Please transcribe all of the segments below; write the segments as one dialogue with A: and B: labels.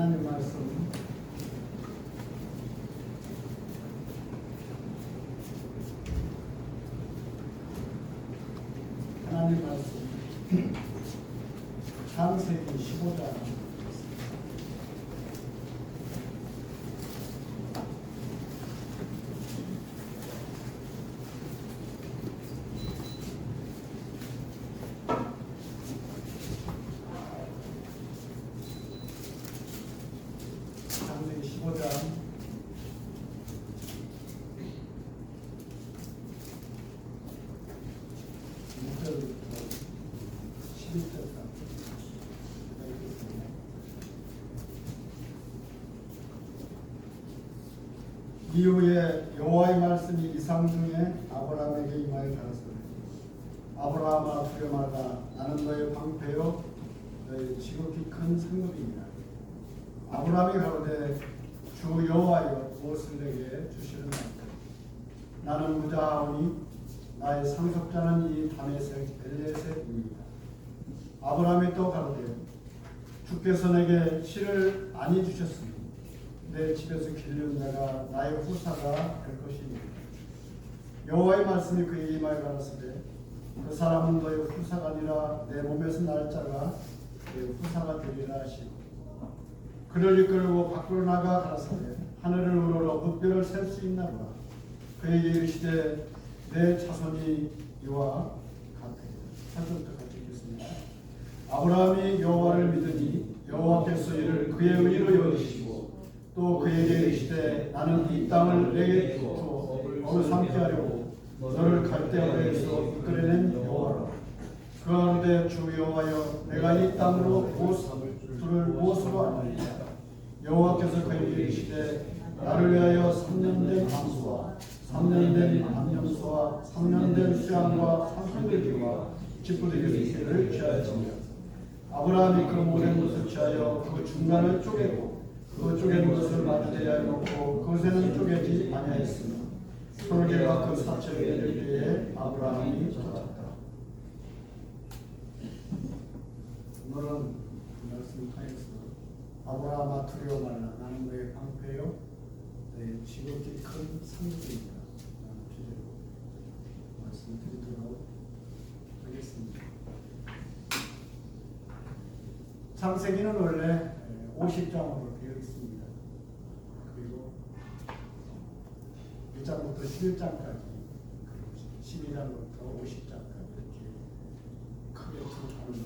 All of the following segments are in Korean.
A: 하나님 말씀 창세기 15장 창세기 15장 6절부터 11절까지 이후에 여호와의 말씀이 이상 중에 아브라함에게 임하여 가라사대 아브라함아 두려마라 나는 너의 방패요 너의 지극히 큰 상급이니라. 아브라함이 가로되 주 여호와여 무엇을 내게 주시는가. 나는 무자하오니 나의 상속자는 이 다메섹 엘리에셀입니다. 아브라함이 또 가로되 주께서 내게 실을 많이 주셨으니 내 집에서 기르는 자가 나의 후사가 될 것입니다. 여호와의 말씀이 그에게 임하여 가라사대 그 사람은 너의 후사가 아니라 내 몸에서 날 자가 내 후사가 되리라 하시고 그를 이끌고 밖으로 나가 가라사대 하늘을 우러러 뭇별을 셀 수 있나보라. 그에게 이르시되 내 자손이 이와 같으리라. 8절부터 같이 읽겠습니다. 아브라함이 여호와를 믿으니 여호와께서 이를 그의 의로 여기시고 또 그에게 이르시되 나는 이 땅을 내게 주어 너를 삼게 하려고 너를 갈대아에서 이끌어낸 여호와라. 그러되 주 여호와여 내가 이 땅으로 무엇을 무엇으로 아느냐. 여호와께서 그에게 이르시되 나를 위하여 3년 된 암수와 3년 된 암염소와 3년 된 수양과 산성들기와 짚부대기를 취하였으며 아브라함이 그 모든 것을 취하여 그 중간을 쪼개고 그 쪼갠 것을 마주대야 놓고 그것에는 쪼개지 아니하였으며 솔개가 그 사체를 내릴 때에 아브라함이 쫓았다. 오늘은 말씀을 통해서 아브라함아 두려워 말라 나는 너의 방패요 내 지극히 큰 상급입니다. 주제로 말씀드리도록 하겠습니다. 창세기는 원래 50장으로 되어 있습니다. 그리고 1장부터 11장까지 12장부터 50장까지 이렇게 크게 두 장으로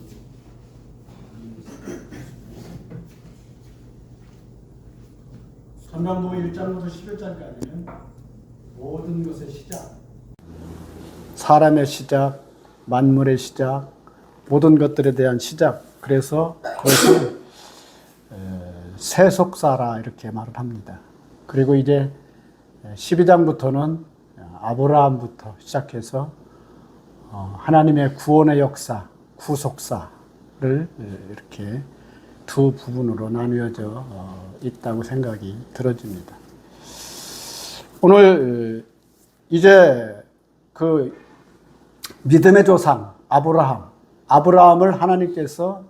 A: 전반부 1장부터 11장까지는 모든 것의 시작, 사람의 시작, 만물의 시작, 모든 것들에 대한 시작. 그래서 그것을 세속사라 이렇게 말을 합니다. 그리고 이제 12장부터는 아브라함부터 시작해서 하나님의 구원의 역사, 구속사를 이렇게 두 부분으로 나뉘어져 있다고 생각이 들어집니다. 오늘 이제 그 믿음의 조상 아브라함을 하나님께서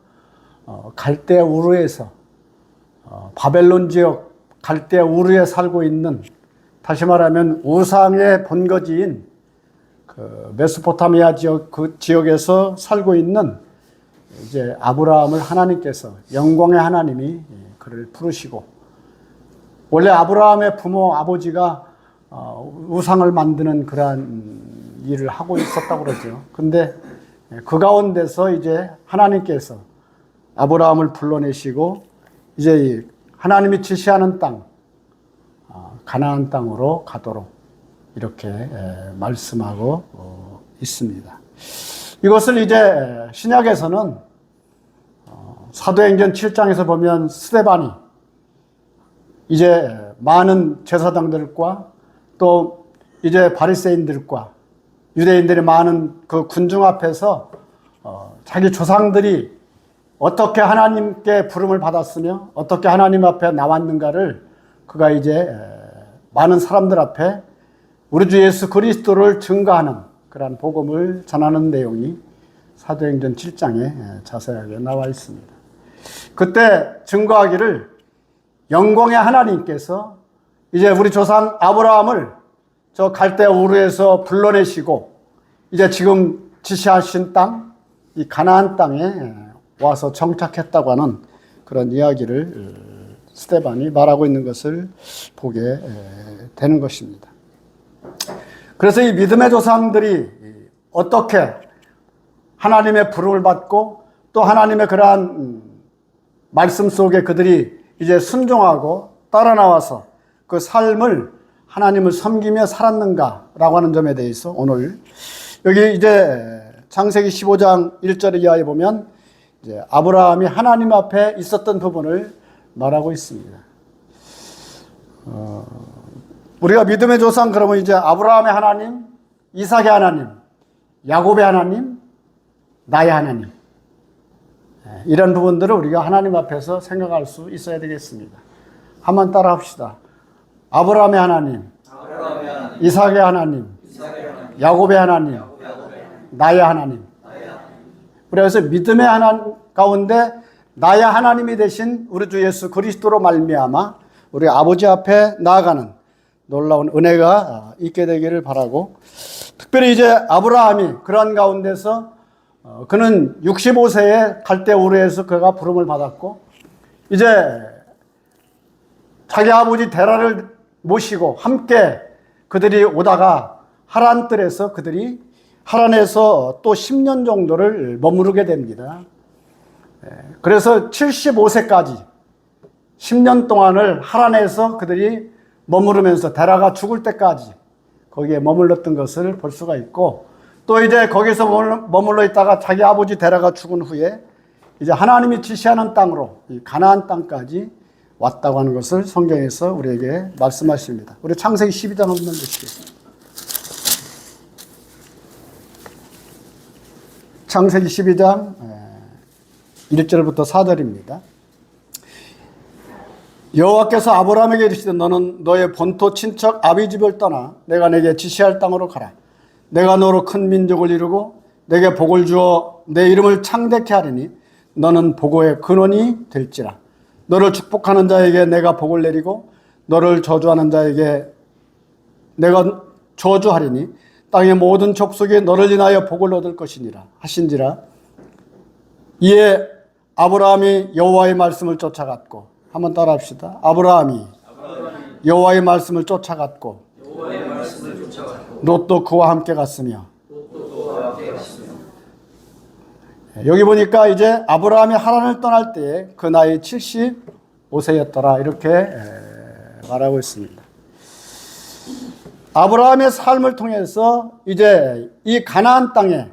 A: 갈대아 우르에서 바벨론 지역 갈대아 우르에 살고 있는, 다시 말하면 우상의 본거지인 그 메소포타미아 지역 그 지역에서 살고 있는 이제 아브라함을 하나님께서, 영광의 하나님이 그를 부르시고, 원래 아브라함의 부모 아버지가 우상을 만드는 그러한 일을 하고 있었다고 그러죠. 근데 그 가운데서 이제 하나님께서 아브라함을 불러내시고 이제 하나님이 지시하는 땅, 가나안 땅으로 가도록 이렇게 말씀하고 있습니다. 이것을 이제 신약에서는 사도행전 7장에서 보면 스데반이 이제 많은 제사장들과 또 이제 바리새인들과 유대인들이 많은 그 군중 앞에서 자기 조상들이 어떻게 하나님께 부름을 받았으며 어떻게 하나님 앞에 나왔는가를 그가 이제 많은 사람들 앞에 우리 주 예수 그리스도를 증거하는 그러한 복음을 전하는 내용이 사도행전 7장에 자세하게 나와 있습니다. 그때 증거하기를 영광의 하나님께서 이제 우리 조상 아브라함을 저 갈대 우르에서 불러내시고 이제 지금 지시하신 땅, 이 가나안 땅에 와서 정착했다고 하는 그런 이야기를 스데반이 말하고 있는 것을 보게 되는 것입니다. 그래서 이 믿음의 조상들이 어떻게 하나님의 부름을 받고 또 하나님의 그러한 말씀 속에 그들이 이제 순종하고 따라 나와서 그 삶을 하나님을 섬기며 살았는가라고 하는 점에 대해서 오늘 여기 이제 창세기 15장 1절 이하에 보면 이제 아브라함이 하나님 앞에 있었던 부분을 말하고 있습니다. 우리가 믿음의 조상 그러면 이제 아브라함의 하나님, 이삭의 하나님, 야곱의 하나님, 나의 하나님, 이런 부분들을 우리가 하나님 앞에서 생각할 수 있어야 되겠습니다. 한번 따라 합시다. 아브라함의 하나님, 이삭의 하나님, 야곱의 하나님, 나의 하나님. 그래서 믿음의 하나님 가운데 나의 하나님이 되신 우리 주 예수 그리스도로 말미암아 우리 아버지 앞에 나아가는 놀라운 은혜가 있게 되기를 바라고, 특별히 이제 아브라함이 그러한 가운데서 그는 65세에 갈대 우르에서 그가 부름을 받았고 이제 자기 아버지 데라를 모시고 함께 그들이 오다가 하란 뜰에서 그들이 하란에서 또 10년 정도를 머무르게 됩니다. 그래서 75세까지 10년 동안을 하란에서 그들이 머무르면서 데라가 죽을 때까지 거기에 머물렀던 것을 볼 수가 있고, 또 이제 거기서 머물러 있다가 자기 아버지 데라가 죽은 후에 이제 하나님이 지시하는 땅으로 이 가나안 땅까지 왔다고 하는 것을 성경에서 우리에게 말씀하십니다. 우리 창세기 12장 한번 보시겠습니다. 창세기 12장 1절부터 4절입니다. 여호와께서 아브라함에게 이르시되 너는 너의 본토 친척 아비 집을 떠나 내가 내게 지시할 땅으로 가라. 내가 너로 큰 민족을 이루고 내게 복을 주어 내 이름을 창대케 하리니 너는 복의 근원이 될지라. 너를 축복하는 자에게 내가 복을 내리고 너를 저주하는 자에게 내가 저주하리니 땅의 모든 족속이 너를 인하여 복을 얻을 것이니라 하신지라. 이에 아브라함이 여호와의 말씀을 쫓아갔고, 한번 따라합시다. 아브라함이 여호와의 말씀을 쫓아갔고 롯도 그와 함께 갔으며. 여기 보니까 이제 아브라함이 하란을 떠날 때 그 나이 75세였더라 이렇게 말하고 있습니다. 아브라함의 삶을 통해서 이제 이 가나안 땅에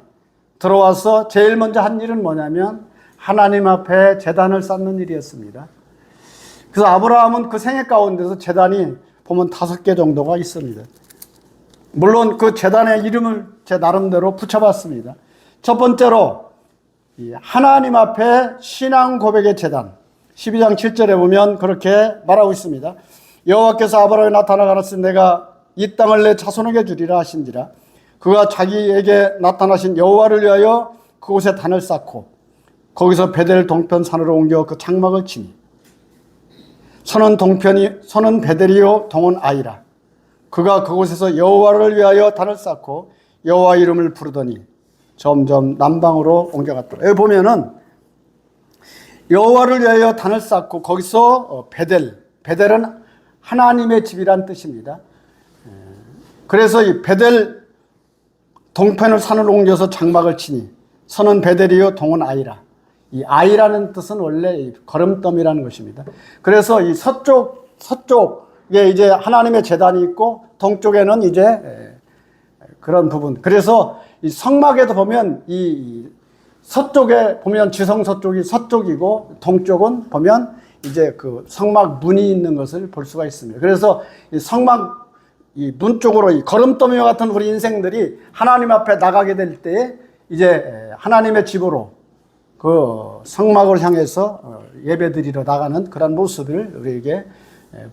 A: 들어와서 제일 먼저 한 일은 뭐냐면 하나님 앞에 제단을 쌓는 일이었습니다. 그래서 아브라함은 그 생애 가운데서 제단이 보면 5개 정도가 있습니다. 물론 그 제단의 이름을 제 나름대로 붙여봤습니다. 첫 번째로 하나님 앞에 신앙 고백의 제단, 12장 7절에 보면 그렇게 말하고 있습니다. 여호와께서 아브라함에 나타나 가라사대 내가 이 땅을 내 자손에게 주리라 하신지라. 그가 자기에게 나타나신 여호와를 위하여 그곳에 단을 쌓고 거기서 베델 동편 산으로 옮겨 그 장막을 치니 서는 베델이요 동은 아이라. 그가 그곳에서 여호와를 위하여 단을 쌓고 여호와 이름을 부르더니 점점 남방으로 옮겨갔더라. 여기 보면은 여호와를 위하여 단을 쌓고 거기서 베델은 하나님의 집이란 뜻입니다. 그래서 이 베델 동편을 산으로 옮겨서 장막을 치니 서는 베델이요 동은 아이라. 이 아이라는 뜻은 원래 거름더미라는 것입니다. 그래서 이 서쪽에 이제 하나님의 제단이 있고 동쪽에는 이제 그런 부분. 그래서 이 성막에도 보면 이 서쪽에 보면 지성 서쪽이 서쪽이고 동쪽은 보면 이제 그 성막 문이 있는 것을 볼 수가 있습니다. 그래서 이 성막 이 문 쪽으로 이 거름더미와 같은 우리 인생들이 하나님 앞에 나가게 될 때에 이제 하나님의 집으로 그 성막을 향해서 예배드리러 나가는 그런 모습을 우리에게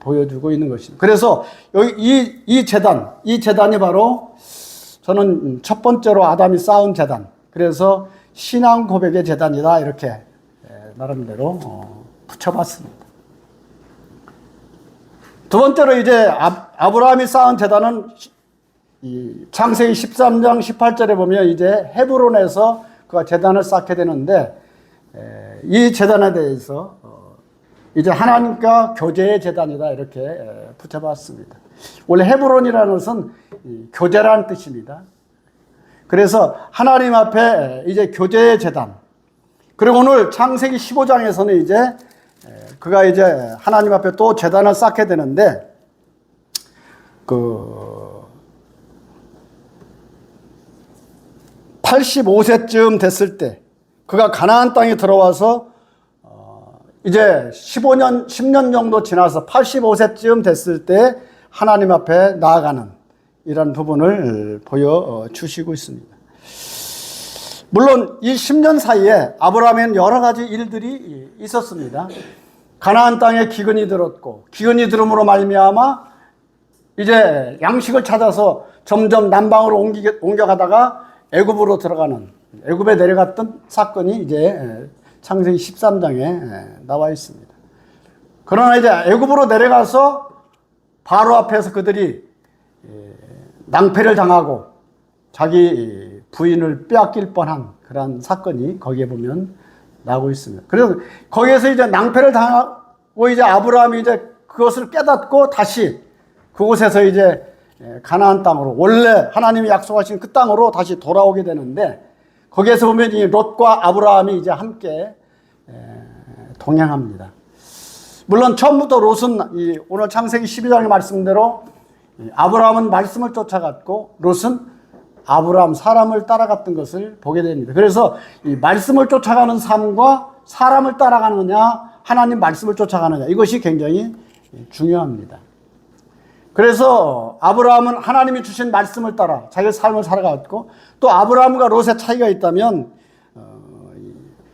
A: 보여주고 있는 것입니다. 그래서 여기 이 재단이 바로 저는 첫 번째로 아담이 쌓은 재단, 그래서 신앙 고백의 재단이다 이렇게 나름대로 붙여봤습니다. 두 번째로 이제 아브라함이 쌓은 제단은 이 창세기 13장 18절에 보면 이제 헤브론에서 그가 제단을 쌓게 되는데, 이 제단에 대해서 이제 하나님과 교제의 제단이다 이렇게 붙여봤습니다. 원래 헤브론이라는 것은 교제라는 뜻입니다. 그래서 하나님 앞에 이제 교제의 제단. 그리고 오늘 창세기 15장에서는 이제 그가 이제 하나님 앞에 또 제단을 쌓게 되는데, 85세쯤 됐을 때 그가 가나안 땅에 들어와서 이제 10년 정도 지나서 85세쯤 됐을 때 하나님 앞에 나아가는 이런 부분을 보여주시고 있습니다. 물론 이 10년 사이에 아브라함에는 여러 가지 일들이 있었습니다. 가나안 땅에 기근이 들었고, 기근이 들음으로 말미암아 이제 양식을 찾아서 점점 남방으로 옮겨가다가 애굽으로 들어가는, 애굽에 내려갔던 사건이 이제 창세기 13장에 나와 있습니다. 그러나 이제 애굽으로 내려가서 바로 앞에서 그들이 낭패를 당하고 자기 부인을 빼앗길 뻔한 그런 사건이 거기에 보면 나오고 있습니다. 그래서 거기에서 이제 낭패를 당하고 이제 아브라함이 이제 그것을 깨닫고 다시 그곳에서 이제 가나안 땅으로, 원래 하나님이 약속하신 그 땅으로 다시 돌아오게 되는데, 거기에서 보면 이 롯과 아브라함이 이제 함께 동행합니다. 물론 처음부터 롯은 오늘 창세기 12장의 말씀대로 아브라함은 말씀을 쫓아갔고 롯은 아브라함 사람을 따라갔던 것을 보게 됩니다. 그래서 이 말씀을 쫓아가는 삶과 사람을 따라가느냐, 하나님 말씀을 쫓아가느냐, 이것이 굉장히 중요합니다. 그래서 아브라함은 하나님이 주신 말씀을 따라 자기의 삶을 살아갔고, 또 아브라함과 롯의 차이가 있다면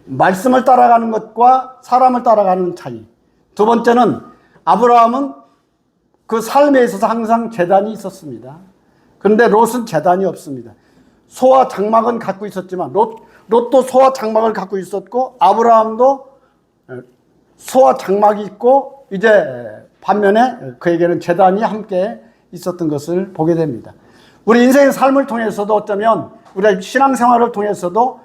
A: 말씀을 따라가는 것과 사람을 따라가는 차이. 두 번째는 아브라함은 그 삶에 있어서 항상 제단이 있었습니다. 그런데 롯은 제단이 없습니다. 소와 장막은 갖고 있었지만 롯도 소와 장막을 갖고 있었고, 아브라함도 소와 장막이 있고, 이제 반면에 그에게는 제단이 함께 있었던 것을 보게 됩니다. 우리 인생의 삶을 통해서도 어쩌면 우리의 신앙생활을 통해서도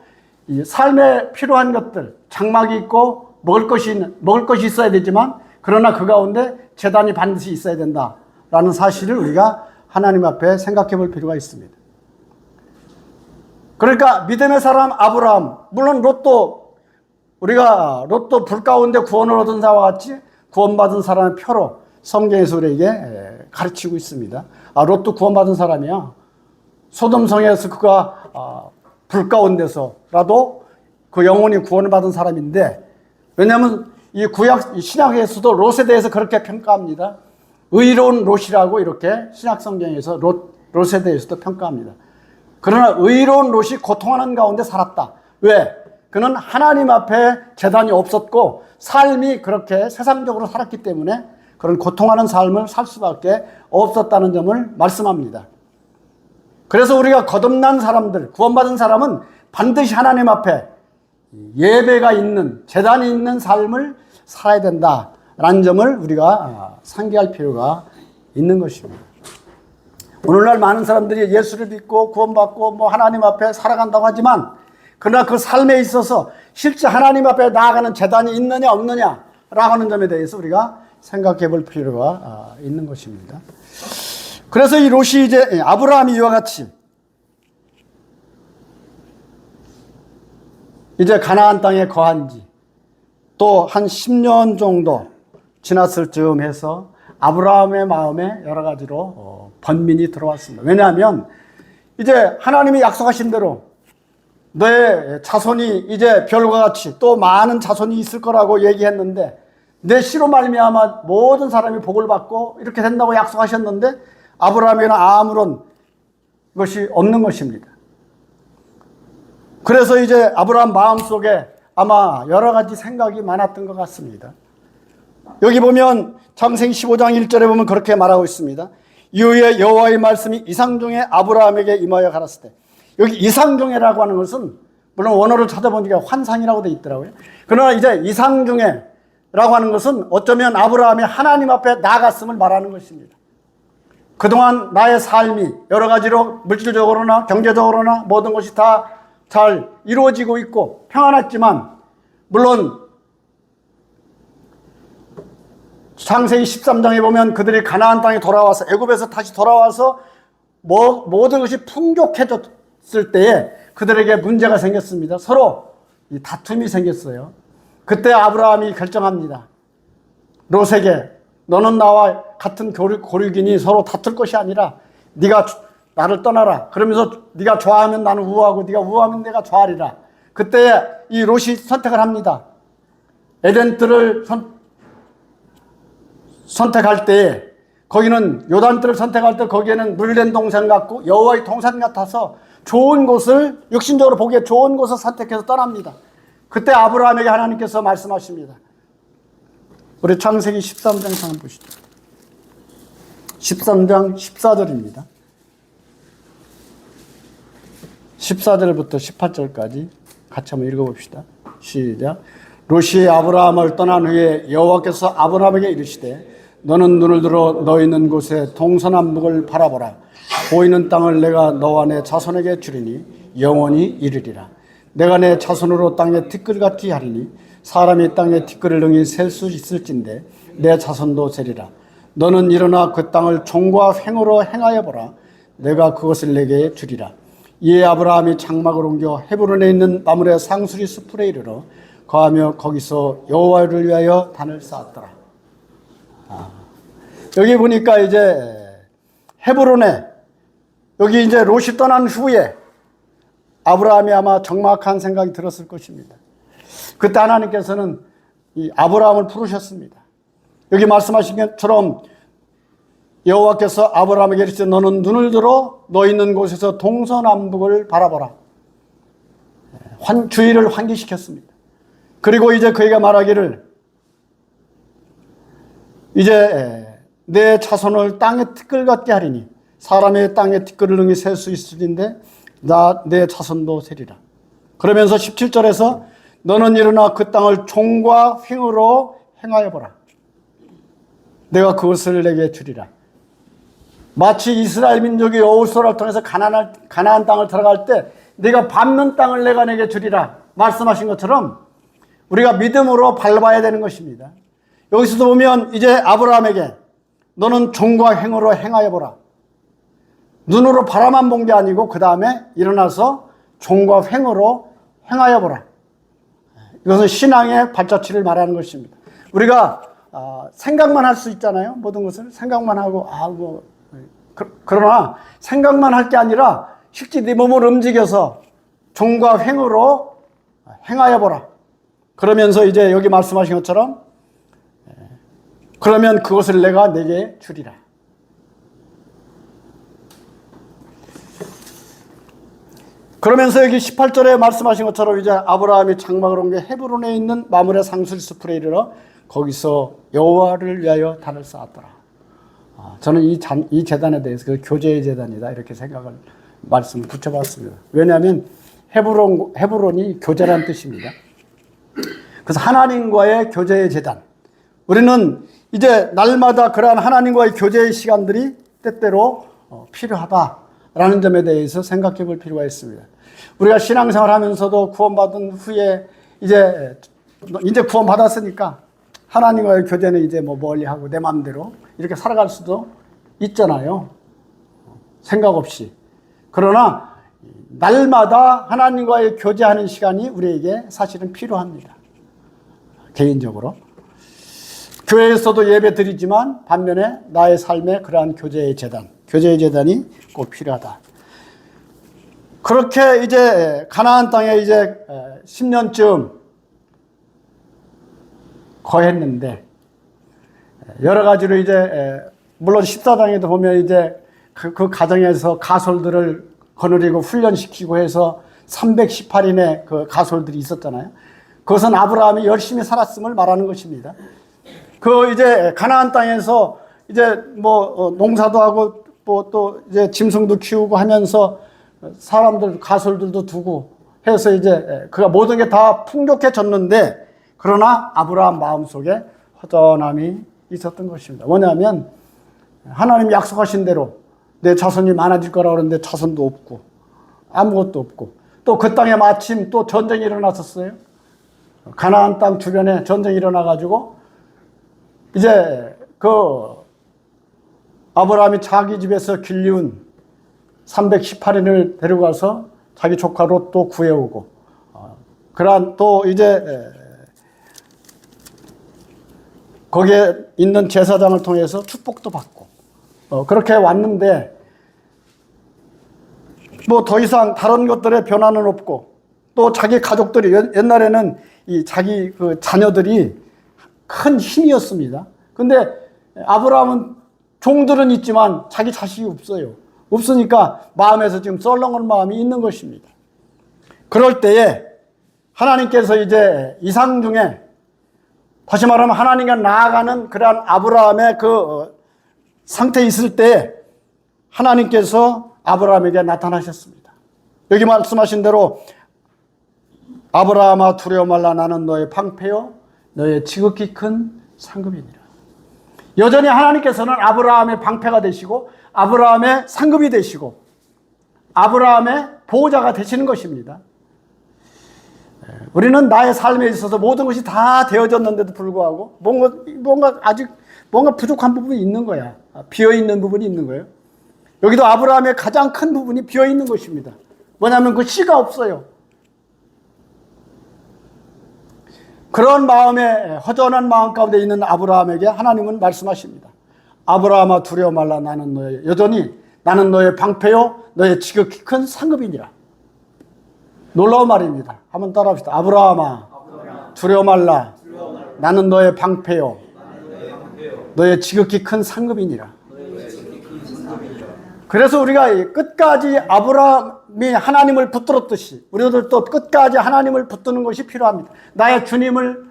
A: 이 삶에 필요한 것들, 장막이 있고 먹을 것이 있어야 되지만, 그러나 그 가운데 제단이 반드시 있어야 된다라는 사실을 우리가 하나님 앞에 생각해 볼 필요가 있습니다. 그러니까 믿음의 사람 아브라함, 물론 롯도 불 가운데 구원을 얻은 자와 같이 구원받은 사람의 표로 성경에서 우리에게 가르치고 있습니다. 롯도 구원받은 사람이야. 소돔성에서 그가 불 가운데서라도 그 영혼이 구원을 받은 사람인데, 왜냐하면 이 신약에서도 롯에 대해서 그렇게 평가합니다. 의로운 롯이라고 이렇게 신약 성경에서 롯에 대해서도 평가합니다. 그러나 의로운 롯이 고통하는 가운데 살았다. 왜? 그는 하나님 앞에 제단이 없었고 삶이 그렇게 세상적으로 살았기 때문에 그런 고통하는 삶을 살 수밖에 없었다는 점을 말씀합니다. 그래서 우리가 거듭난 사람들, 구원받은 사람은 반드시 하나님 앞에 예배가 있는, 제단이 있는 삶을 살아야 된다라는 점을 우리가 상기할 필요가 있는 것입니다. 오늘날 많은 사람들이 예수를 믿고 구원받고 하나님 앞에 살아간다고 하지만, 그러나 그 삶에 있어서 실제 하나님 앞에 나아가는 제단이 있느냐 없느냐라고 하는 점에 대해서 우리가 생각해 볼 필요가 있는 것입니다. 그래서 이 롯이 이제 아브라함이 이와 같이 이제 가나안 땅에 거한 지 또 한 10년 정도 지났을 즈음 해서 아브라함의 마음에 여러 가지로 번민이 들어왔습니다. 왜냐하면 이제 하나님이 약속하신 대로 너의 자손이 이제 별과 같이 또 많은 자손이 있을 거라고 얘기했는데, 내 씨로 말미암아 모든 사람이 복을 받고 이렇게 된다고 약속하셨는데 아브라함에게는 아무런 것이 없는 것입니다. 그래서 이제 아브라함 마음속에 아마 여러 가지 생각이 많았던 것 같습니다. 여기 보면 창세기 15장 1절에 보면 그렇게 말하고 있습니다. 이후에 여호와의 말씀이 이상 중에 아브라함에게 임하여 가라사대. 때, 여기 이상 중에라고 하는 것은 물론 원어를 찾아보니까 환상이라고 되어 있더라고요. 그러나 이제 이상 중에 하는 것은 어쩌면 아브라함이 하나님 앞에 나아갔음을 말하는 것입니다. 그동안 나의 삶이 여러 가지로 물질적으로나 경제적으로나 모든 것이 다 잘 이루어지고 있고 평안했지만, 물론 창세기 13장에 보면 그들이 가나안 땅에 돌아와서, 애굽에서 다시 돌아와서 모든 것이 풍족해졌을 때에 그들에게 문제가 생겼습니다. 서로 이 다툼이 생겼어요. 그때 아브라함이 결정합니다. 롯에게, 너는 나와 같은 고륙이니 서로 다툴 것이 아니라 네가 나를 떠나라. 그러면서 네가 좋아하면 나는 우호하고 네가 우호하면 내가 좋아하리라. 그때 이 롯이 선택을 합니다. 에덴 뜰을 선택할 때, 거기는 요단뜰을 선택할 때 거기에는 물된 동산 같고 여호와의 동산 같아서 좋은 곳을, 육신적으로 보기에 좋은 곳을 선택해서 떠납니다. 그때 아브라함에게 하나님께서 말씀하십니다. 우리 창세기 13장 한번 보시죠. 13장 14절입니다. 14절부터 18절까지 같이 한번 읽어봅시다. 시작. 롯이 아브라함을 떠난 후에 여호와께서 아브라함에게 이르시되, 너는 눈을 들어 너 있는 곳에 동서남북을 바라보라. 보이는 땅을 내가 너와 내 자손에게 주리니 영원히 이르리라. 내가 내 자손으로 땅에 티끌같이 하리니 사람이 땅에 티끌을 능히 셀 수 있을진데 내 자손도 세리라. 너는 일어나 그 땅을 종과 횡으로 행하여 보라. 내가 그것을 내게 주리라. 이에 아브라함이 장막을 옮겨 헤브론에 있는 마므레 상수리 숲에 이르러 거하며 거기서 여호와를 위하여 단을 쌓았더라. 여기 보니까 이제 헤브론에, 여기 이제 롯이 떠난 후에 아브라함이 아마 적막한 생각이 들었을 것입니다. 그때 하나님께서는 이 아브라함을 부르셨습니다. 여기 말씀하신 것처럼 여호와께서 아브라함에게 이르시되, 너는 눈을 들어 너 있는 곳에서 동서남북을 바라보라. 주의를 환기시켰습니다. 그리고 이제 그에게 말하기를, 이제 내 자손을 땅의 티끌 같게 하리니 사람의 땅에 티끌을 능히 셀 수 있으리인데 내 자손도 세리라. 그러면서 17절에서 너는 일어나 그 땅을 종과 횡으로 행하여 보라. 내가 그것을 내게 주리라. 마치 이스라엘 민족이 여호수아를 통해서 가나안 땅을 들어갈 때 네가 밟는 땅을 내가 내게 주리라 말씀하신 것처럼 우리가 믿음으로 밟아야 되는 것입니다. 여기서도 보면 이제 아브라함에게 너는 종과 횡으로 행하여 보라. 눈으로 바라만 본 게 아니고 그 다음에 일어나서 종과 횡으로 행하여 보라. 이것은 신앙의 발자취를 말하는 것입니다. 우리가 생각만 할 수 있잖아요. 모든 것을 생각만 하고 그러나 생각만 할 게 아니라 실제 네 몸을 움직여서 종과 횡으로 행하여 보라. 그러면서 이제 여기 말씀하신 것처럼 그러면 그것을 내가 내게 주리라. 그러면서 여기 18절에 말씀하신 것처럼 이제 아브라함이 장막을 옮겨 헤브론에 있는 마므레 상수리 숲에 이르러 거기서 여호와를 위하여 단을 쌓았더라. 저는 이 제단에 대해서 그 교제의 제단이다 이렇게 말씀을 붙여봤습니다. 왜냐하면 헤브론이 교제란 뜻입니다. 그래서 하나님과의 교제의 제단. 우리는 이제 날마다 그러한 하나님과의 교제의 시간들이 때때로 필요하다라는 점에 대해서 생각해 볼 필요가 있습니다. 우리가 신앙생활 하면서도 구원받은 후에 이제 구원받았으니까 하나님과의 교제는 이제 멀리 하고 내 마음대로 이렇게 살아갈 수도 있잖아요. 생각 없이. 그러나 날마다 하나님과의 교제하는 시간이 우리에게 사실은 필요합니다. 개인적으로. 교회에서도 예배 드리지만 반면에 나의 삶에 그러한 교제의 재단이 꼭 필요하다. 그렇게 이제 가나안 땅에 이제 10년쯤 거했는데 여러 가지로 이제 물론 14장에도 보면 이제 그 가정에서 가솔들을 거느리고 훈련시키고 해서 318인의 그 가솔들이 있었잖아요. 그것은 아브라함이 열심히 살았음을 말하는 것입니다. 그 이제 가나안 땅에서 이제 농사도 하고 또 이제 짐승도 키우고 하면서 사람들 가솔들도 두고 해서 이제 그가 모든 게 다 풍족해졌는데 그러나 아브라함 마음속에 허전함이 있었던 것입니다. 뭐냐면 하나님이 약속하신 대로 내 자손이 많아질 거라고 그러는데 자손도 없고 아무것도 없고, 또 그 땅에 마침 또 전쟁이 일어났었어요. 가나안 땅 주변에 전쟁이 일어나가지고 이제 그 아브라함이 자기 집에서 길리운 318인을 데려가서 자기 조카 롯도 구해오고, 그러한 또 이제 거기에 있는 제사장을 통해서 축복도 받고, 그렇게 왔는데 뭐 더 이상 다른 것들의 변화는 없고, 또 자기 가족들이 옛날에는 이 자기 그 자녀들이 큰 힘이었습니다. 근데 아브라함은 종들은 있지만 자기 자식이 없어요. 없으니까 마음에서 지금 썰렁한 마음이 있는 것입니다. 그럴 때에 하나님께서 이제 이상 중에, 다시 말하면 하나님과 나아가는 그러한 아브라함의 그 상태에 있을 때 하나님께서 아브라함에게 나타나셨습니다. 여기 말씀하신 대로 아브라함아 두려워 말라, 나는 너의 방패요 너의 지극히 큰 상급이니라. 여전히 하나님께서는 아브라함의 방패가 되시고 아브라함의 상급이 되시고 아브라함의 보호자가 되시는 것입니다. 우리는 나의 삶에 있어서 모든 것이 다 되어졌는데도 불구하고 뭔가 아직 뭔가 부족한 부분이 있는 거야. 비어있는 부분이 있는 거예요. 여기도 아브라함의 가장 큰 부분이 비어있는 것입니다. 뭐냐면 그 씨가 없어요. 그런 마음에, 허전한 마음 가운데 있는 아브라함에게 하나님은 말씀하십니다. 아브라함아 두려워 말라, 여전히 나는 너의 방패요 너의 지극히 큰 상급이니라. 놀라운 말입니다. 한번 따라합시다. 아브라함아 두려워 말라, 나는 너의 방패요 너의 지극히 큰 상급이니라. 그래서 우리가 끝까지 아브라함이 하나님을 붙들었듯이 우리들도 끝까지 하나님을 붙드는 것이 필요합니다. 나의 주님을,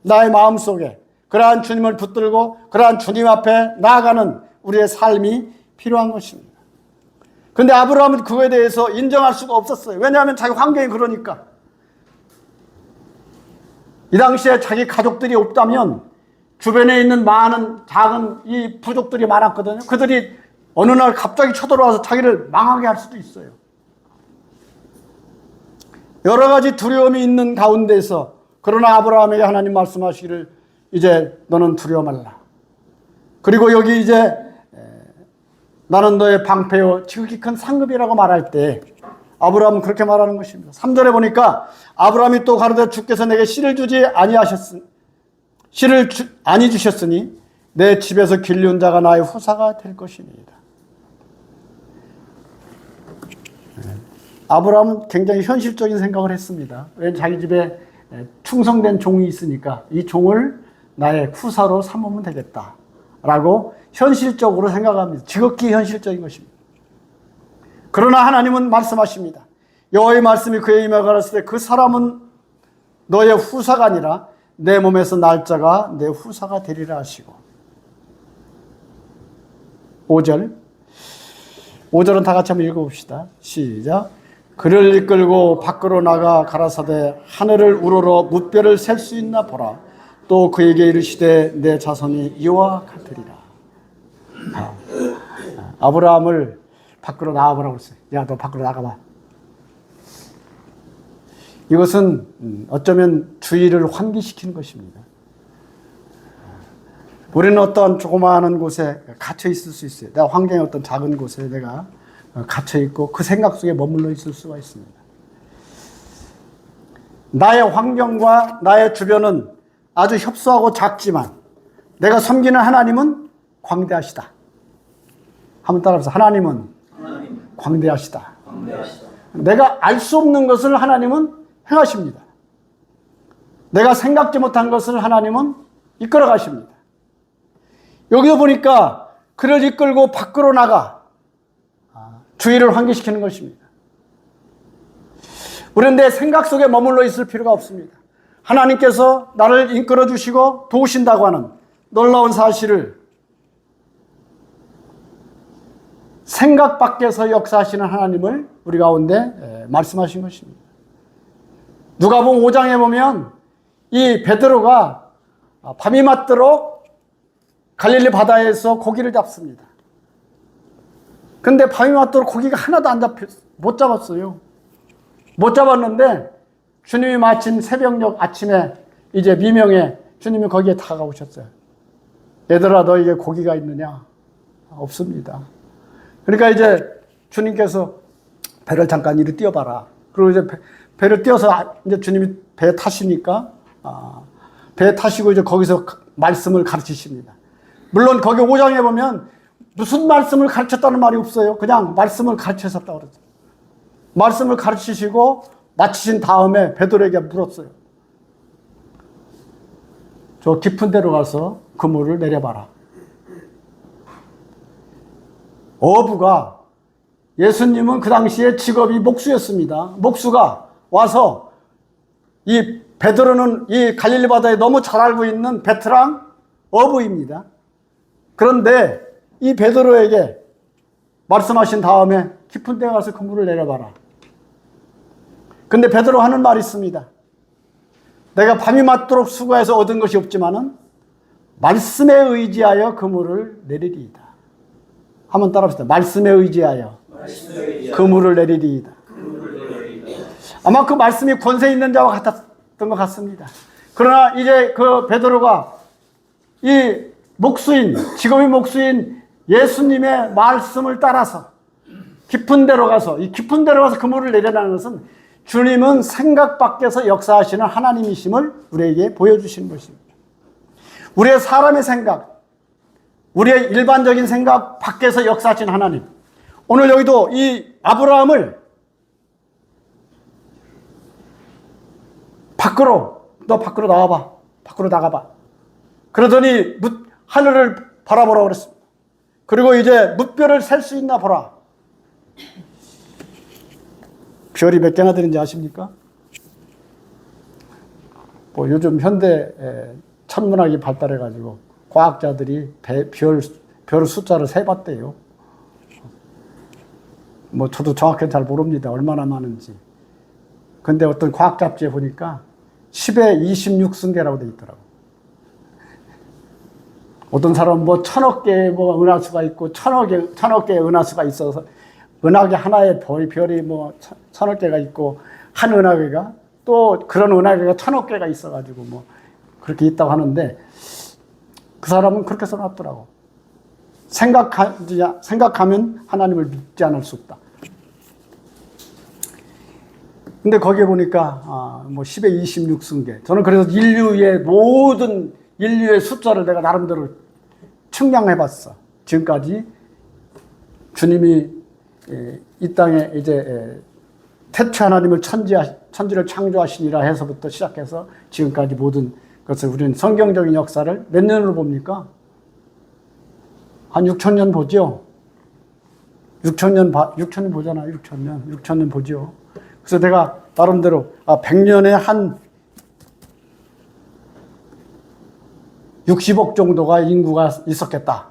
A: 나의 마음속에 그러한 주님을 붙들고 그러한 주님 앞에 나아가는 우리의 삶이 필요한 것입니다. 그런데 아브라함은 그거에 대해서 인정할 수가 없었어요. 왜냐하면 자기 환경이 그러니까. 이 당시에 자기 가족들이 없다면 주변에 있는 많은 작은 이 부족들이 많았거든요. 그들이 어느 날 갑자기 쳐들어와서 자기를 망하게 할 수도 있어요. 여러 가지 두려움이 있는 가운데서, 그러나 아브라함에게 하나님 말씀하시기를 이제 너는 두려워 말라. 그리고 여기 이제 나는 너의 방패요 지극히 큰 상급이라고 말할 때 아브라함은 그렇게 말하는 것입니다. 3절에 보니까 아브라함이 또 가로되 주께서 내게 씨를 주지 아니 주셨으니 내 집에서 길리운 자가 나의 후사가 될 것이니이다. 아브라함은 굉장히 현실적인 생각을 했습니다. 왜? 자기 집에 충성된 종이 있으니까 이 종을 나의 후사로 삼으면 되겠다라고 현실적으로 생각합니다. 지극히 현실적인 것입니다. 그러나 하나님은 말씀하십니다. 여호와의 말씀이 그의 임하여 가라사대 그 사람은 너의 후사가 아니라 내 몸에서 날 자가 내 후사가 되리라 하시고. 5절은 다 같이 한번 읽어봅시다. 시작. 그를 이끌고 밖으로 나가 가라사대 하늘을 우러러 뭇별을 셀 수 있나 보라. 또 그에게 이르시되 내 자손이 이와 같으리라. 아브라함을 밖으로 나가보라고 했어요. 야, 너 밖으로 나가봐. 이것은 어쩌면 주의를 환기시키는 것입니다. 우리는 어떤 조그마한 곳에 갇혀 있을 수 있어요. 내가 환경의 어떤 작은 곳에 내가 갇혀 있고 그 생각 속에 머물러 있을 수가 있습니다. 나의 환경과 나의 주변은 아주 협소하고 작지만 내가 섬기는 하나님은 광대하시다. 한번 따라해보세요. 하나님은 광대하시다. 내가 알 수 없는 것을 하나님은 행하십니다. 내가 생각지 못한 것을 하나님은 이끌어 가십니다. 여기서 보니까 그를 이끌고 밖으로 나가 주의를 환기시키는 것입니다. 우리는 내 생각 속에 머물러 있을 필요가 없습니다. 하나님께서 나를 이끌어 주시고 도우신다고 하는 놀라운 사실을 생각 밖에서 역사하시는 하나님을 우리 가운데 말씀하신 것입니다. 누가복음 5장에 보면
B: 이 베드로가 밤이 맞도록 갈릴리 바다에서 고기를 잡습니다. 근데 밤이 맞도록 고기가 하나도 못 잡았어요. 못 잡았는데 주님이 마침 새벽녘 아침에 이제 미명에 주님이 거기에 다가오셨어요. 얘들아, 너에게 고기가 있느냐? 없습니다. 그러니까 이제 주님께서 배를 잠깐 이리 띄워봐라. 그리고 이제 배를 띄워서 이제 주님이 배에 타시니까 배에 타시고 이제 거기서 말씀을 가르치십니다. 물론 거기 5장에 보면 무슨 말씀을 가르쳤다는 말이 없어요. 그냥 말씀을 가르치셨다고 그러죠. 말씀을 가르치시고 마치신 다음에 베드로에게 물었어요. 저 깊은 데로 가서 그물을 내려봐라. 어부가, 예수님은 그 당시에 직업이 목수였습니다. 목수가 와서 이 베드로는 이 갈릴리 바다에 너무 잘 알고 있는 베테랑 어부입니다. 그런데 이 베드로에게 말씀하신 다음에 깊은 데 가서 그물을 내려봐라. 근데 베드로 하는 말이 있습니다. 내가 밤이 맞도록 수고해서 얻은 것이 없지만은 말씀에 의지하여 그물을 내리리이다. 한번 따라합시다. 말씀에 의지하여 그물을 내리리이다. 아마 그 말씀이 권세 있는 자와 같았던 것 같습니다. 그러나 이제 그 베드로가 이 목수인, 직업이 목수인 예수님의 말씀을 따라서 깊은 데로 가서, 이 깊은 데로 가서 그물을 내려라는 것은 주님은 생각 밖에서 역사하시는 하나님이심을 우리에게 보여주시는 것입니다. 우리의 사람의 생각, 우리의 일반적인 생각 밖에서 역사하시는 하나님. 오늘 여기도 이 아브라함을 너 밖으로 나와봐. 밖으로 나가봐. 그러더니 하늘을 바라보라고 그랬습니다. 그리고 이제 뭇별을 셀 수 있나 보라. 별이 몇 개나 되는지 아십니까? 뭐 요즘 현대 천문학이 발달해가지고 과학자들이 별 숫자를 세봤대요. 뭐 저도 정확히 잘 모릅니다. 얼마나 많은지. 근데 어떤 과학 잡지에 보니까 10의 26승계라고 돼 있더라고. 어떤 사람은 뭐 1000억 개의 뭐 은하수가 있고 1000억 개의 은하수가 있어서 은하계 하나에 별이 뭐 1000억 개가 있고 한 은하계가 또 그런 은하계가 1000억 개가 있어가지고 뭐 그렇게 있다고 하는데 그 사람은 그렇게 써놨더라고. 생각하면 하나님을 믿지 않을 수 없다. 근데 거기에 보니까 뭐 10의 26승계. 저는 그래서 인류의 숫자를 내가 나름대로 측량해봤어. 지금까지 주님이 이 땅에 이제 태초 하나님을 천지를 창조하시니라 해서부터 시작해서 지금까지 모든 것을 우리는 성경적인 역사를 몇 년으로 봅니까? 한 6,000년 보죠? 6,000년 보잖아. 6,000년 보죠. 그래서 내가 나름대로 100년에 한 60억 정도가 인구가 있었겠다.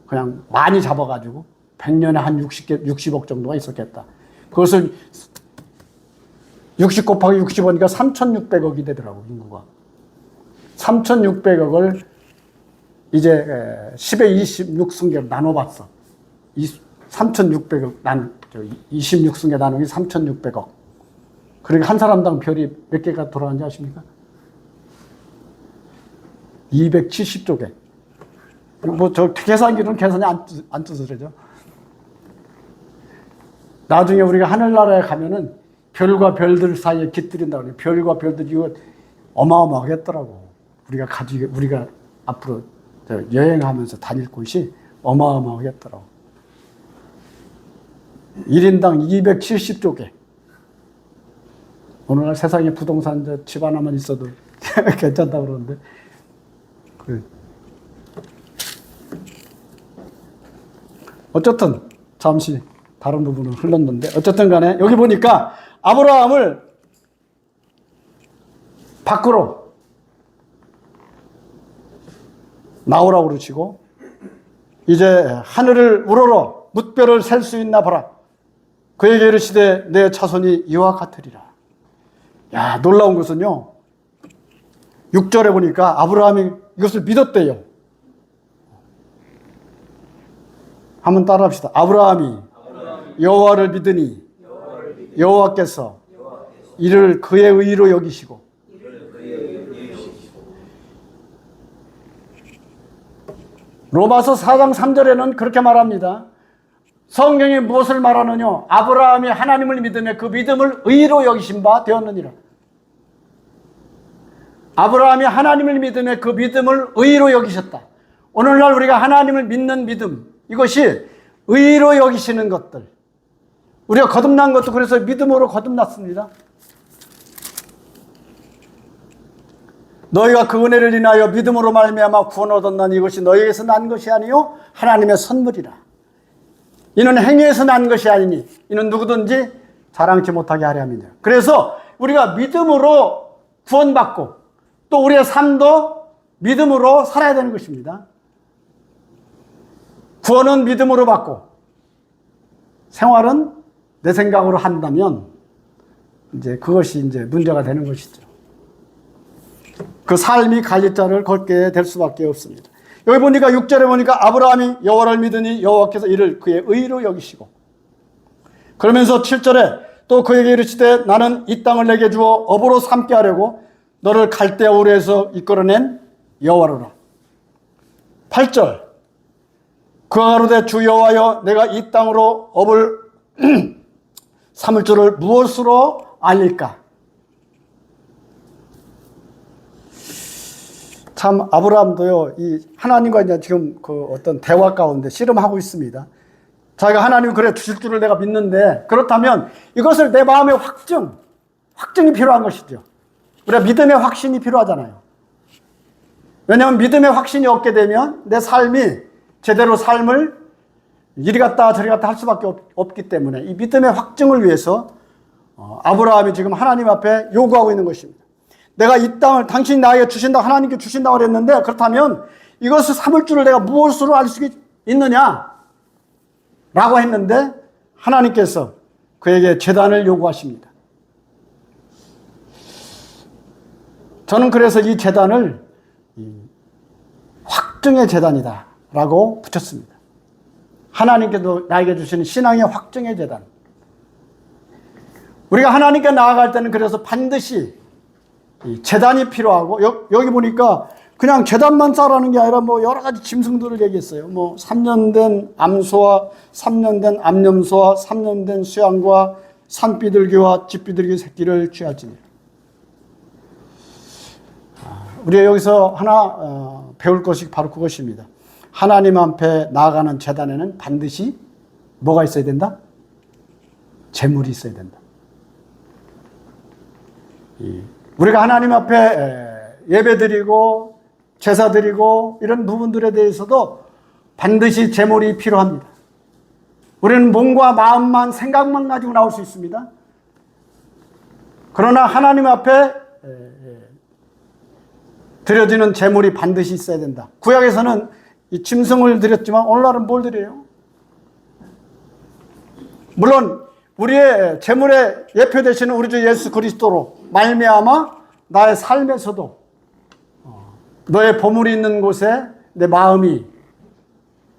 B: 그냥 많이 잡아가지고 100년에 한 60억 정도가 있었겠다. 그것을 60 곱하기 60이니까 3,600억이 되더라고, 인구가. 3,600억을 이제 10의 26승계로 나눠봤어. 3,600억, 26승계 나누기 3,600억. 그러니까 한 사람당 별이 몇 개가 돌아가는지 아십니까? 270조 개. 뭐, 저 계산기로는 계산이 안 뜨서죠. 나중에 우리가 하늘나라에 가면은 별과 별들 사이에 깃들인다고 그래요. 별과 별들 이거 어마어마하겠더라고. 우리가 앞으로 여행하면서 다닐 곳이 어마어마하겠더라고. 1인당 270조 개. 오늘날 세상에 부동산 집 하나만 있어도 괜찮다고 그러는데. 어쨌든 잠시 다른 부분은 흘렀는데 어쨌든 간에 여기 보니까 아브라함을 밖으로 나오라고 그러시고 이제 하늘을 우러러 뭇별을 셀 수 있나 보라. 그에게 이르시되 내 자손이 이와 같으리라. 야, 놀라운 것은요. 6절에 보니까 아브라함이 이것을 믿었대요. 한번 따라합시다. 아브라함이 여호와를 믿으니 여호와께서 이를 그의 의로 여기시고. 로마서 4장 3절에는 그렇게 말합니다. 성경이 무엇을 말하느냐? 아브라함이 하나님을 믿으며 그 믿음을 의로 여기신 바 되었느니라. 아브라함이 하나님을 믿으며 그 믿음을 의로 여기셨다. 오늘날 우리가 하나님을 믿는 믿음, 이것이 의로 여기시는 것들. 우리가 거듭난 것도 그래서 믿음으로 거듭났습니다. 너희가 그 은혜를 인하여 믿음으로 말미암아 구원 얻었나니 이것이 너희에게서 난 것이 아니요 하나님의 선물이라. 이는 행위에서 난 것이 아니니 이는 누구든지 자랑치 못하게 하려 함이니라. 그래서 우리가 믿음으로 구원받고 또 우리의 삶도 믿음으로 살아야 되는 것입니다. 구원은 믿음으로 받고 생활은 내 생각으로 한다면 이제 그것이 이제 문제가 되는 것이죠. 그 삶이 갈리자를 걷게 될 수밖에 없습니다. 여기 보니까 6절에 보니까 아브라함이 여호와를 믿으니 여호와께서 이를 그의 의로 여기시고, 그러면서 7절에 또 그에게 이르시되 나는 이 땅을 내게 주어 업으로 삼게 하려고 너를 갈대아 우르에서 이끌어낸 여호와로라. 8절 그가 가로되 주 여호와여 내가 이 땅으로 업을 삼을 줄을 무엇으로 알릴까? 참 아브라함도요, 이 하나님과 이제 지금 그 어떤 대화 가운데 씨름하고 있습니다. 자기가 하나님 그래 주실 줄을 내가 믿는데, 그렇다면 이것을 내 마음의 확증이 필요한 것이죠. 우리가 믿음의 확신이 필요하잖아요. 왜냐하면 믿음의 확신이 없게 되면 내 삶이 제대로 삶을 이리 갔다 저리 갔다 할 수밖에 없기 때문에 이 믿음의 확증을 위해서 아브라함이 지금 하나님 앞에 요구하고 있는 것입니다. 내가 이 땅을 당신이 나에게 주신다, 하나님께 주신다고 그랬는데, 그렇다면 이것을 삼을 줄을 내가 무엇으로 알 수 있느냐? 라고 했는데 하나님께서 그에게 제단을 요구하십니다. 저는 그래서 이 제단을 확증의 제단이다 라고 붙였습니다. 하나님께도 나에게 주시는 신앙의 확증의 제단. 우리가 하나님께 나아갈 때는 그래서 반드시 제단이 필요하고, 여기 보니까 그냥 제단만 쌓으라는 게 아니라 뭐 여러 가지 짐승들을 얘기했어요. 뭐 3년 된 암소와 3년 된 암염소와 3년 된 수양과 산비둘기와 집비둘기 새끼를 취하지니. 우리가 여기서 하나 배울 것이 바로 그것입니다. 하나님 앞에 나아가는 제단에는 반드시 뭐가 있어야 된다? 재물이 있어야 된다. 우리가 하나님 앞에 예배드리고 제사드리고 이런 부분들에 대해서도 반드시 재물이 필요합니다. 우리는 몸과 마음만 생각만 가지고 나올 수 있습니다. 그러나 하나님 앞에 드려지는 재물이 반드시 있어야 된다. 구약에서는 이 짐승을 드렸지만 오늘날은 뭘 드려요? 물론 우리의 재물의 예표 되시는 우리 주 예수 그리스도로 말미암아 나의 삶에서도 너의 보물이 있는 곳에 내 마음이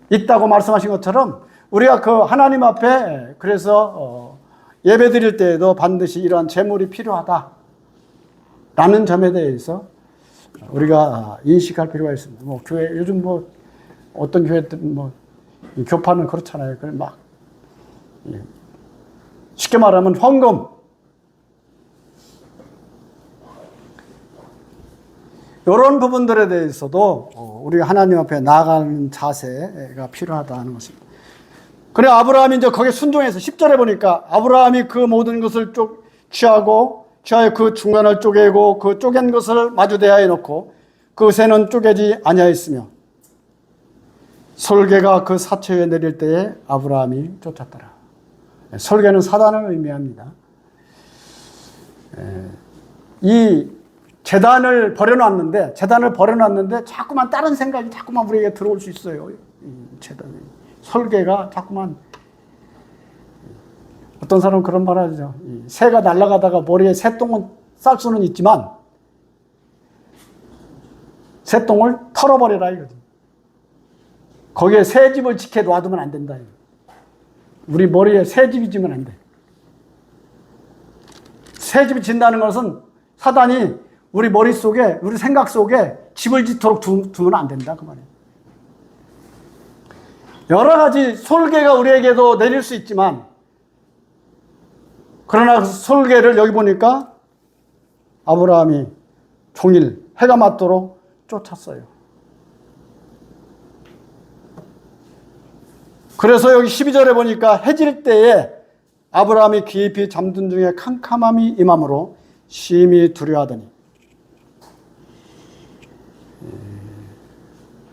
B: 있다고 말씀하신 것처럼 우리가 그 하나님 앞에 그래서 예배 드릴 때에도 반드시 이러한 재물이 필요하다라는 점에 대해서 우리가 인식할 필요가 있습니다. 뭐 교회 요즘 뭐 어떤 교회들 뭐 교파는 그렇잖아요. 그래 막 쉽게 말하면 헌금. 이런 부분들에 대해서도 우리가 하나님 앞에 나아가는 자세가 필요하다는 것입니다. 그래 아브라함이 이제 거기에 순종해서 10절에 보니까 아브라함이 그 모든 것을 취하여 그 중간을 쪼개고 그 쪼갠 것을 마주 대하여 놓고 그 새는 쪼개지 아니하였으며 솔개가 그 사체에 내릴 때에 아브라함이 쫓았더라. 솔개는 사단을 의미합니다. 이 재단을 버려놨는데 자꾸만 다른 생각이 자꾸만 우리에게 들어올 수 있어요. 재단이. 솔개가 자꾸만, 어떤 사람은 그런 말 하죠. 새가 날아가다가 머리에 새똥을 쌀 수는 있지만 새똥을 털어버려라 이거지. 거기에 새집을 지켜 놔두면 안 된다. 우리 머리에 새집이 지면 안 돼. 새집이 진다는 것은 사단이 우리 머릿속에, 우리 생각 속에 집을 짓도록 두면 안 된다 그 말이에요. 여러 가지 솔개가 우리에게도 내릴 수 있지만, 그러나 그 솔개를 여기 보니까 아브라함이 종일 해가 맞도록 쫓았어요. 그래서 여기 12절에 보니까 해질 때에 아브라함이 깊이 잠든 중에 캄캄함이 임함으로 심히 두려워하더니,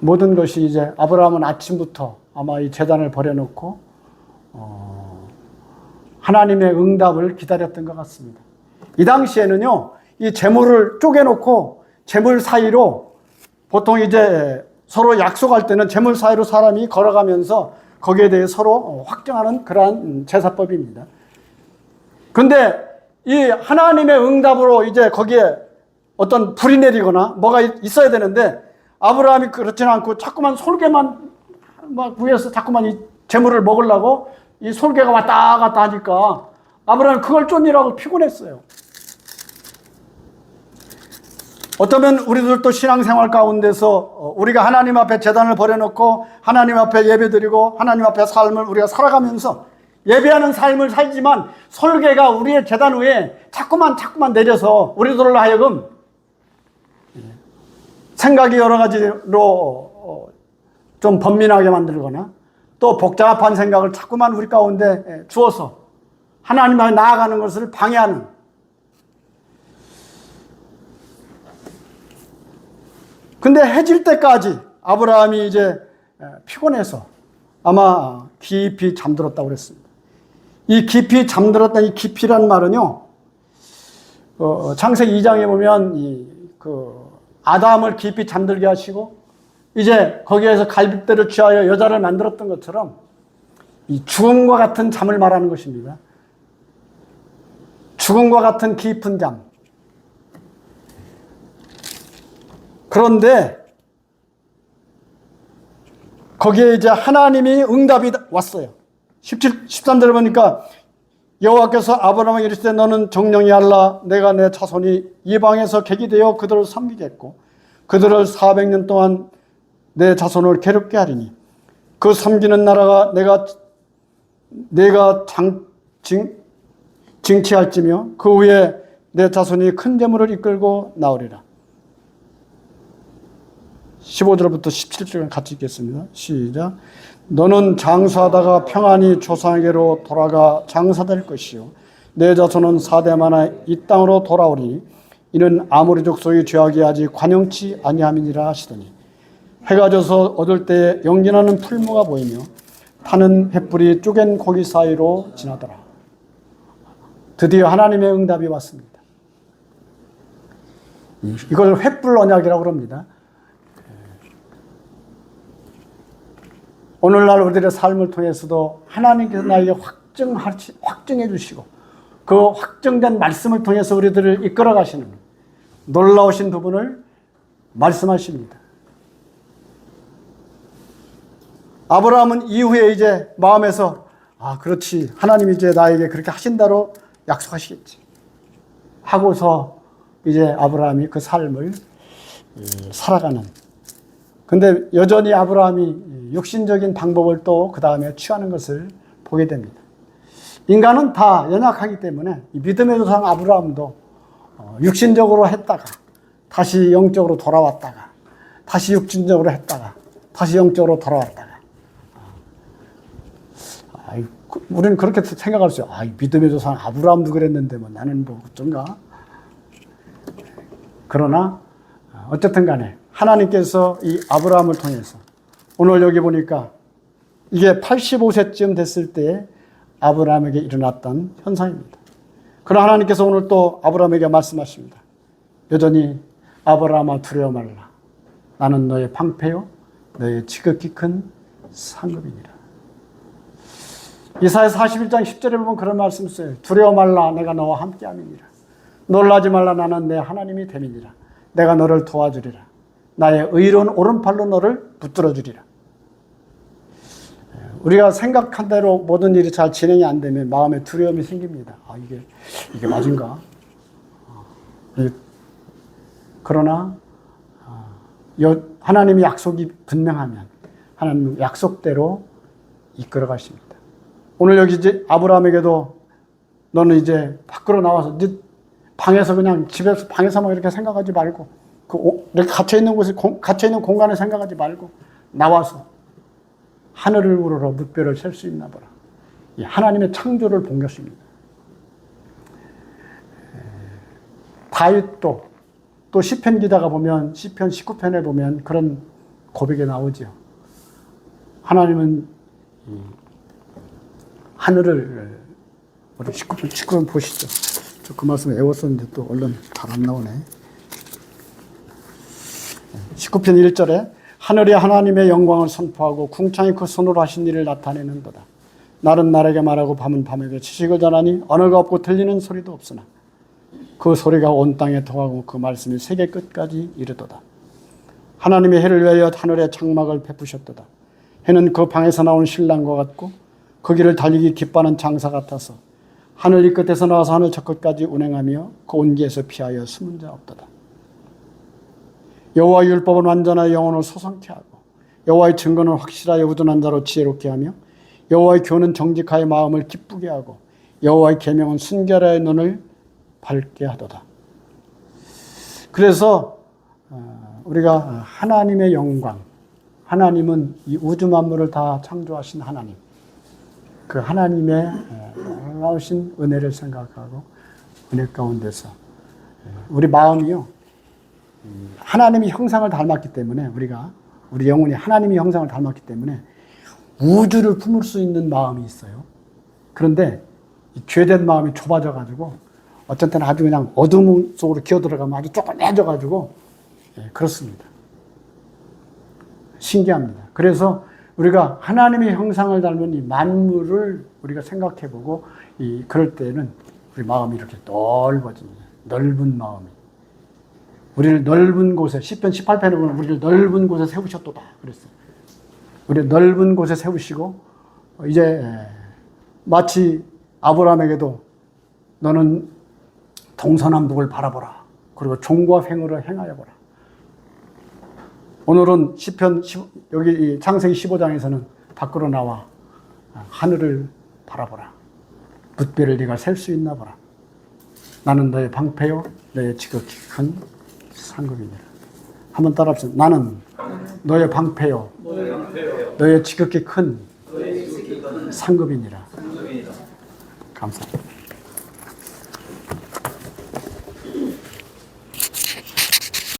B: 모든 것이 이제 아브라함은 아침부터 아마 이 제단을 버려놓고 하나님의 응답을 기다렸던 것 같습니다. 이 당시에는요, 이 재물을 쪼개놓고 재물 사이로 보통 이제 서로 약속할 때는 재물 사이로 사람이 걸어가면서 거기에 대해 서로 확정하는 그러한 제사법입니다. 근데 이 하나님의 응답으로 이제 거기에 어떤 불이 내리거나 뭐가 있어야 되는데, 아브라함이 그렇지는 않고 자꾸만 솔개만 막 위에서 자꾸만 이 재물을 먹으려고 이 솔개가 왔다 갔다 하니까 아브라함은 그걸 쫓느라고 피곤했어요. 어쩌면 우리들도 신앙생활 가운데서 우리가 하나님 앞에 제단을 버려놓고 하나님 앞에 예배드리고 하나님 앞에 삶을 우리가 살아가면서 예배하는 삶을 살지만 솔개가 우리의 제단 위에 자꾸만 내려서 우리들로 하여금 생각이 여러 가지로 좀 번민하게 만들거나 또 복잡한 생각을 자꾸만 우리 가운데 주어서 하나님 앞에 나아가는 것을 방해하는, 근데 해질 때까지 아브라함이 이제 피곤해서 아마 깊이 잠들었다고 그랬습니다. 이 깊이 잠들었다는 이 깊이란 말은요, 창세기 2장에 보면 아담을 깊이 잠들게 하시고 이제 거기에서 갈빗대를 취하여 여자를 만들었던 것처럼 이 죽음과 같은 잠을 말하는 것입니다. 죽음과 같은 깊은 잠. 그런데 거기에 이제 하나님이 응답이 왔어요. 13절에 보니까 여호와께서 아브라함에게 이르시되 너는 정령이 알라. 내가 내 자손이 이방에서 객이 되어 그들을 섬기겠고 그들을 400년 동안 내 자손을 괴롭게 하리니 그 섬기는 나라가 내가 징치할지며 그 후에 내 자손이 큰 재물을 이끌고 나오리라. 15절부터 17절까지 같이 읽겠습니다. 시작. 너는 장수하다가 평안히 조상에게로 돌아가 장사될 것이요 내 자손은 4대 만에 이 땅으로 돌아오리니 이는 아모리 족속이 죄악이 아직 관영치 아니함이니라 하시더니 해가 져서 얻을 때에 연기나는 풀무가 보이며 타는 횃불이 쪼갠 고기 사이로 지나더라. 드디어 하나님의 응답이 왔습니다. 이걸 횃불 언약이라고 합니다. 오늘날 우리들의 삶을 통해서도 하나님께서 나에게 확증해 주시고 그 확정된 말씀을 통해서 우리들을 이끌어 가시는 놀라우신 부분을 말씀하십니다. 아브라함은 이후에 이제 마음에서 그렇지, 하나님이 이제 나에게 그렇게 하신다로 약속하시겠지 하고서 이제 아브라함이 그 삶을 살아가는. 근데 여전히 아브라함이 육신적인 방법을 또 그 다음에 취하는 것을 보게 됩니다. 인간은 다 연약하기 때문에 믿음의 조상 아브라함도 육신적으로 했다가 다시 영적으로 돌아왔다가 다시 육신적으로 했다가 다시 영적으로 돌아왔다가 우리는 그렇게 생각할 수 있어요. 믿음의 조상 아브라함도 그랬는데 뭐 나는 뭐 어쩐가. 그러나 어쨌든 간에 하나님께서 이 아브라함을 통해서 오늘 여기 보니까 이게 85세쯤 됐을 때 아브라함에게 일어났던 현상입니다. 그러나 하나님께서 오늘 또 아브라함에게 말씀하십니다. 여전히 아브라함아 두려워 말라. 나는 너의 방패요 너의 지극히 큰 상급이니라. 이사야 41장 10절에 보면 그런 말씀 써요. 두려워 말라 내가 너와 함께함이니라. 놀라지 말라 나는 내 하나님이 됨이니라. 내가 너를 도와주리라. 나의 의로운 오른팔로 너를 붙들어 주리라. 우리가 생각한 대로 모든 일이 잘 진행이 안 되면 마음에 두려움이 생깁니다. 아, 이게 맞은가? 그러나 하나님의 약속이 분명하면 하나님 약속대로 이끌어 가십니다. 오늘 여기 이제 아브라함에게도 너는 이제 밖으로 나와서 네 방에서 그냥 집에서 방에서만 이렇게 생각하지 말고 이렇게 갇혀 있는 곳에 갇혀 있는 공간에 생각하지 말고 나와서 하늘을 우러러 뭇별을 셀 수 있나 보라. 이 하나님의 창조를 본 것입니다. 다윗도 또 시편 기다가 보면 시편 19편에 보면 그런 고백이 나오죠. 하나님은 하늘을 우리 19편 보시죠. 저 그 말씀 외웠었는데 또 얼른 잘 안 나오네. 19편 1절에 하늘이 하나님의 영광을 선포하고 궁창이 그 손으로 하신 일을 나타내는도다. 날은 날에게 말하고 밤은 밤에게 지식을 전하니 언어가 없고 들리는 소리도 없으나 그 소리가 온 땅에 통하고 그 말씀이 세계 끝까지 이르도다. 하나님의 해를 위하여 하늘에 장막을 베푸셨도다. 해는 그 방에서 나온 신랑과 같고 그 길을 달리기 기뻐하는 장사 같아서 하늘 이 끝에서 나와서 하늘 저 끝까지 운행하며 그 온기에서 피하여 숨은 자 없도다. 여호와의 율법은 완전하여 영혼을 소성케 하고 여호와의 증거는 확실하여 우둔한 자로 지혜롭게 하며 여호와의 교훈은 정직하여 마음을 기쁘게 하고 여호와의 계명은 순결하여 눈을 밝게 하도다. 그래서 우리가 하나님의 영광, 하나님은 이 우주 만물을 다 창조하신 하나님, 그 하나님의 놀라우신 은혜를 생각하고 은혜 가운데서 우리 마음이요 하나님의 형상을 닮았기 때문에 우리 영혼이 하나님의 형상을 닮았기 때문에 우주를 품을 수 있는 마음이 있어요. 그런데 이 죄된 마음이 좁아져 가지고 어떤 때는 아주 그냥 어둠 속으로 기어들어가면 아주 쪼그매져 가지고 그렇습니다. 신기합니다. 그래서 우리가 하나님의 형상을 닮은 이 만물을 우리가 생각해보고 그럴 때는 우리 마음이 이렇게 넓어집니다. 넓은 마음이. 우리를 넓은 곳에 시편 18편에 보면 우리를 넓은 곳에 세우셨도다 그랬어요. 우리를 넓은 곳에 세우시고 이제 마치 아브라함에게도 너는 동서남북을 바라보라. 그리고 종과 횡으로 행하여 보라. 오늘은 시편 여기 창세기 15장에서는 밖으로 나와 하늘을 바라보라. 뭇별을 네가 셀 수 있나 보라. 나는 너의 방패요 너의 지극히 큰 상급이니라. 한번 따라합시다. 나는 너의 방패요 너의 지극히 큰 상급이니라. 감사합니다.